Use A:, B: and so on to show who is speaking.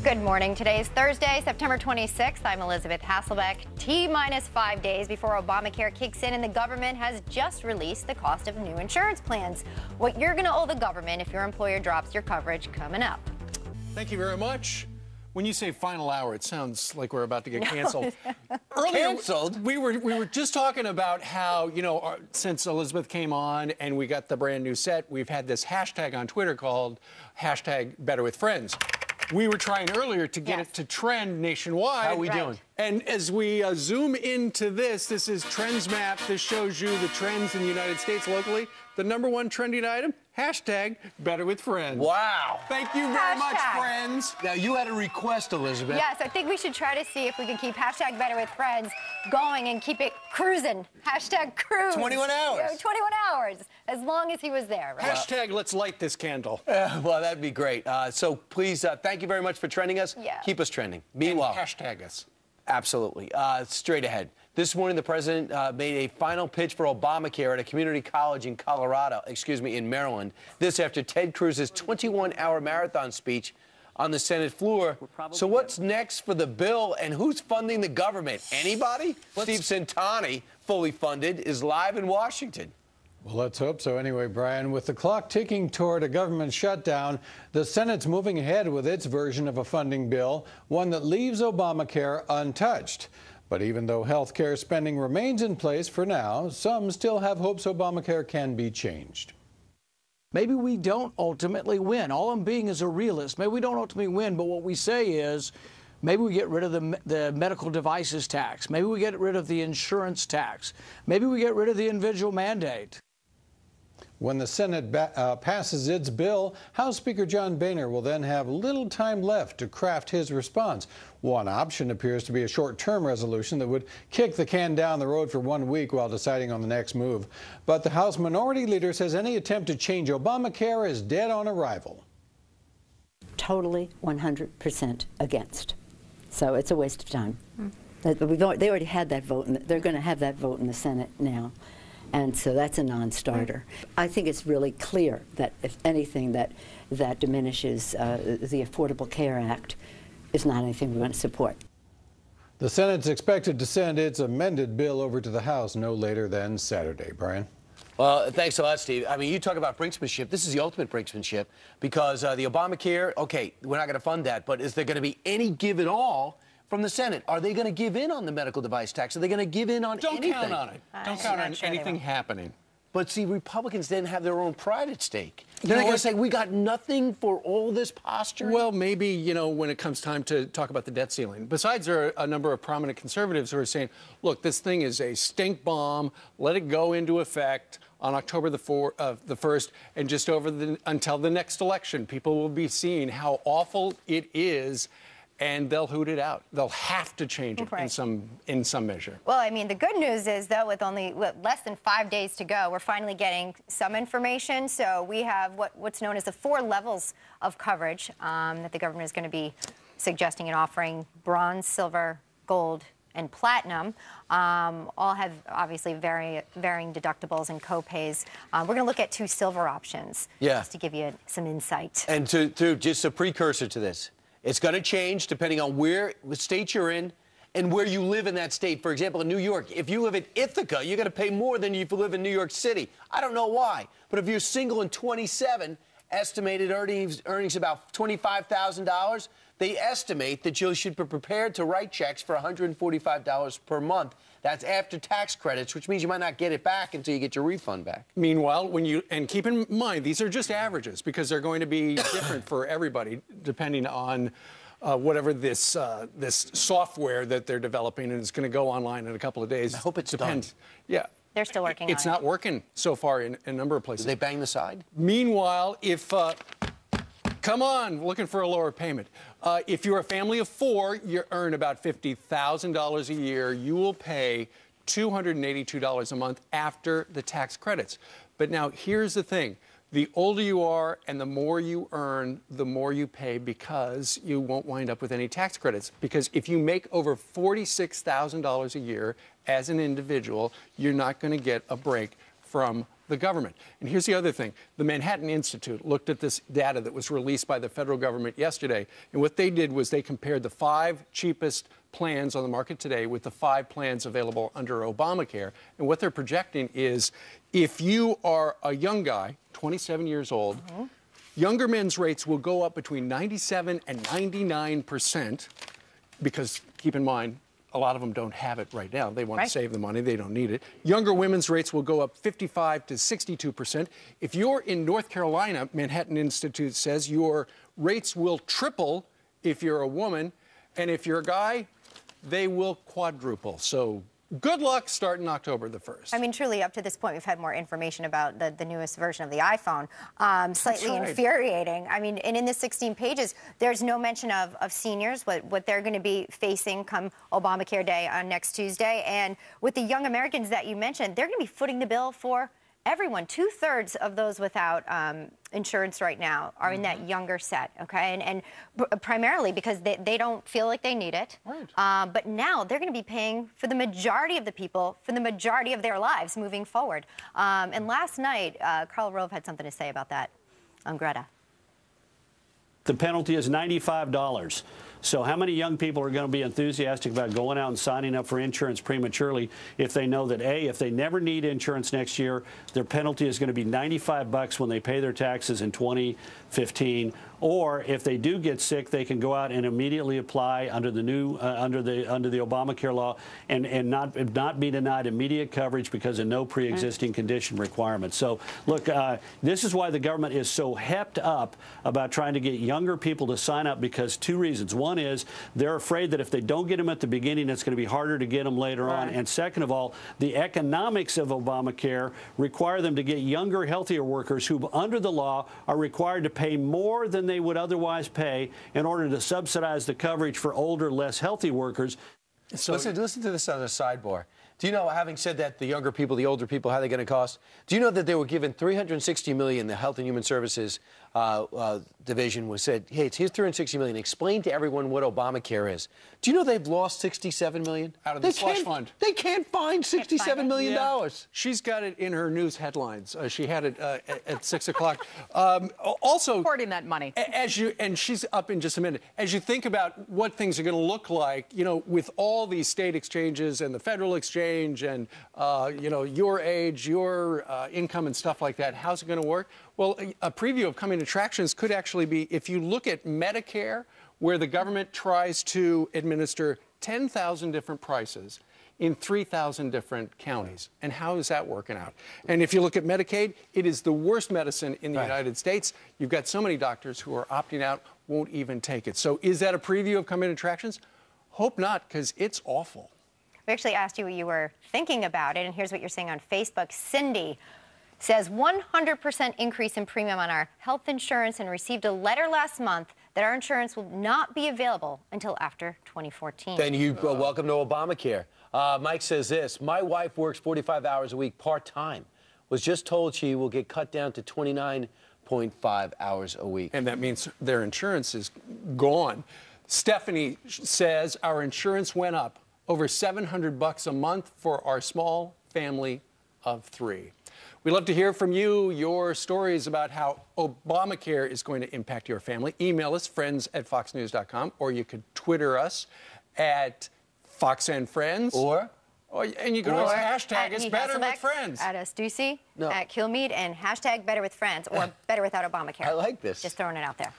A: Good morning. Today is Thursday, September 26th. I'm Elizabeth Hasselbeck. T-minus 5 days before Obamacare kicks in, and the government has just released the cost of new insurance plans. What you're going to owe the government if your employer drops your coverage coming up.
B: Thank you very much. When you say final hour, it sounds like we're about to get canceled. Earlier, we were just talking about how, since Elizabeth came on and we got the brand new set, we've had this hashtag on Twitter called #BetterWithFriends. We were trying earlier to get it to trend nationwide.
C: How are we doing?
B: And as we zoom into this is Trends Map. This shows you the trends in the United States locally. The #1 trending item, #BetterWithFriends.
C: Wow.
B: Thank you very much, friends.
C: Now, you had a request, Elizabeth.
A: Yes, I think we should try to see if we can keep #BetterWithFriends going and keep it cruising. #cruise.
C: 21 hours.
A: 21 hours, as long as he was there. Right?
B: #let's light this candle.
C: Well, that'd be great. So please, thank you very much for trending us.
A: Yeah.
C: Keep us trending. Meanwhile,
B: and #us.
C: Absolutely. Straight ahead. This morning, the president made a final pitch for Obamacare at a community college in Maryland. This after Ted Cruz's 21-hour marathon speech on the Senate floor. So what's next for the bill, and who's funding the government? Anybody? Steve Centani, fully funded, is live in Washington.
D: Well, let's hope so anyway, Brian. With the clock ticking toward a government shutdown, the Senate's moving ahead with its version of a funding bill, one that leaves Obamacare untouched. But even though health care spending remains in place for now, some still have hopes Obamacare can be changed.
E: Maybe we don't ultimately win. All I'm being is a realist. Maybe we don't ultimately win, but what we say is maybe we get rid of the medical devices tax. Maybe we get rid of the insurance tax. Maybe we get rid of the individual mandate.
D: When the Senate passes its bill, House Speaker John Boehner will then have little time left to craft his response. One option appears to be a short-term resolution that would kick the can down the road for 1 week while deciding on the next move. But the House Minority Leader says any attempt to change Obamacare is dead on arrival.
F: Totally 100% against. So it's a waste of time. They already had that vote, and they're going to have that vote in the Senate now. And so that's a non-starter. I think it's really clear that, if anything, that diminishes the Affordable Care Act is not anything we're going to support.
D: The Senate's expected to send its amended bill over to the House no later than Saturday. Brian?
C: Well, thanks a lot, Steve. I mean, you talk about brinksmanship. This is the ultimate brinksmanship because the Obamacare, okay, we're not going to fund that, but is there going to be any give at all from the Senate? Are they going to give in on the medical device tax? Are they going to give in on anything?
B: Don't count on it. Don't count on anything happening.
C: But see, Republicans didn't have their own pride at stake. They're not going to say, we got nothing for all this posturing?
B: Well, maybe, when it comes time to talk about the debt ceiling. Besides, there are a number of prominent conservatives who are saying, look, this thing is a stink bomb. Let it go into effect on October the 1st, and just until the next election. People will be seeing how awful it is, and they'll hoot it out. They'll have to change it in some measure.
A: Well, I mean, the good news is, though, with only less than 5 days to go, we're finally getting some information. So we have what's known as the 4 levels of coverage that the government is going to be suggesting and offering: bronze, silver, gold, and platinum. All have obviously varying deductibles and co-pays. We're going to look at 2 silver options, just to give you some insight.
C: And just a precursor to this. It's going to change depending on what state you're in and where you live in that state. For example, in New York, if you live in Ithaca, you're going to pay more than if you live in New York City. I don't know why, but if you're single and 27, estimated earnings about $25,000, they estimate that you should be prepared to write checks for $145 per month. That's after tax credits, which means you might not get it back until you get your refund back.
B: Meanwhile, and keep in mind, these are just averages because they're going to be different for everybody depending on whatever this software that they're developing, and it's going to go online in a couple of days.
C: I hope it's done.
B: Yeah.
A: They're still working on it.
B: It's not working so far in a number of places.
C: Did they bang the side?
B: Meanwhile, if come on, looking for a lower payment. If you're a family of 4, you earn about $50,000 a year. You will pay $282 a month after the tax credits. But now here's the thing. The older you are and the more you earn, the more you pay because you won't wind up with any tax credits. Because if you make over $46,000 a year as an individual, you're not going to get a break from the government. And here's the other thing. The Manhattan Institute looked at this data that was released by the federal government yesterday, and what they did was they compared the 5 cheapest plans on the market today with the 5 plans available under Obamacare. And what they're projecting is if you are a young guy, 27 years old, younger men's rates will go up between 97 and 99%, because keep in mind, a lot of them don't have it right now. They want to save the money. They don't need it. Younger women's rates will go up 55 to 62%. If you're in North Carolina, Manhattan Institute says your rates will triple if you're a woman. And if you're a guy, they will quadruple. So good luck starting October the 1st.
A: I mean, truly, up to this point, we've had more information about the newest version of the iPhone. Slightly infuriating. I mean, and in the 16 pages, there's no mention of seniors, what they're going to be facing come Obamacare Day on next Tuesday. And with the young Americans that you mentioned, they're going to be footing the bill for everyone. 2/3 of those without insurance right now are in that younger set, okay? And primarily because they don't feel like they need it. Right. But now they're going to be paying for the majority of the people for the majority of their lives moving forward. And last night, Karl Rove had something to say about that on Greta.
G: The penalty is $95. So how many young people are going to be enthusiastic about going out and signing up for insurance prematurely if they know that, A, if they never need insurance next year, their penalty is going to be $95 when they pay their taxes in 2015, or if they do get sick, they can go out and immediately apply under the new under the Obamacare law and not be denied immediate coverage because of no pre-existing condition requirement. So look, this is why the government is so hepped up about trying to get younger people to sign up, because 2 reasons. One is they're afraid that if they don't get them at the beginning, it's going to be harder to get them later on. And second of all, the economics of Obamacare require them to get younger, healthier workers who, under the law, are required to pay more than they would otherwise pay in order to subsidize the coverage for older, less healthy workers.
C: So listen to this on the sidebar. Do you know, having said that, the younger people, the older people, how they're going to cost? Do you know that they were given $360 million? The Health and Human Services division was said, hey, here's $360 million. Explain to everyone what Obamacare is. Do you know they've lost $67 million
B: out of the slush fund?
C: They can't find $67 million.
B: Yeah. She's got it in her news headlines. She had it at 6 o'clock. Also,
H: hoarding that money.
B: And she's up in just a minute. As you think about what things are going to look like, you know, with all these state exchanges and the federal exchange and, you know, your age, your income and stuff like that, how's it going to work? Well, a preview of coming attractions could actually be, if you look at Medicare, where the government tries to administer 10,000 different prices in 3,000 different counties. And how is that working out? And if you look at Medicaid, it is the worst medicine in the United States. You've got so many doctors who are opting out, won't even take it. So is that a preview of coming attractions? Hope not, because it's awful.
A: We actually asked you what you were thinking about it, and here's what you're saying on Facebook. Cindy says 100% increase in premium on our health insurance and received a letter last month that our insurance will not be available until after 2014.
C: Then you welcome to Obamacare. Mike says this: my wife works 45 hours a week part-time. Was just told she will get cut down to 29.5 hours a week.
B: And that means their insurance is gone. Stephanie says our insurance went up over $700 a month for our small family of 3. We'd love to hear from you, your stories about how Obamacare is going to impact your family. Email us, friends@foxnews.com, or you could Twitter us at FoxandFriends. And you can always hashtag it's Better with Friends.
A: At Stussy, at Kilmeade, and hashtag Better with Friends, or Better Without Obamacare.
C: I like this.
A: Just throwing it out there.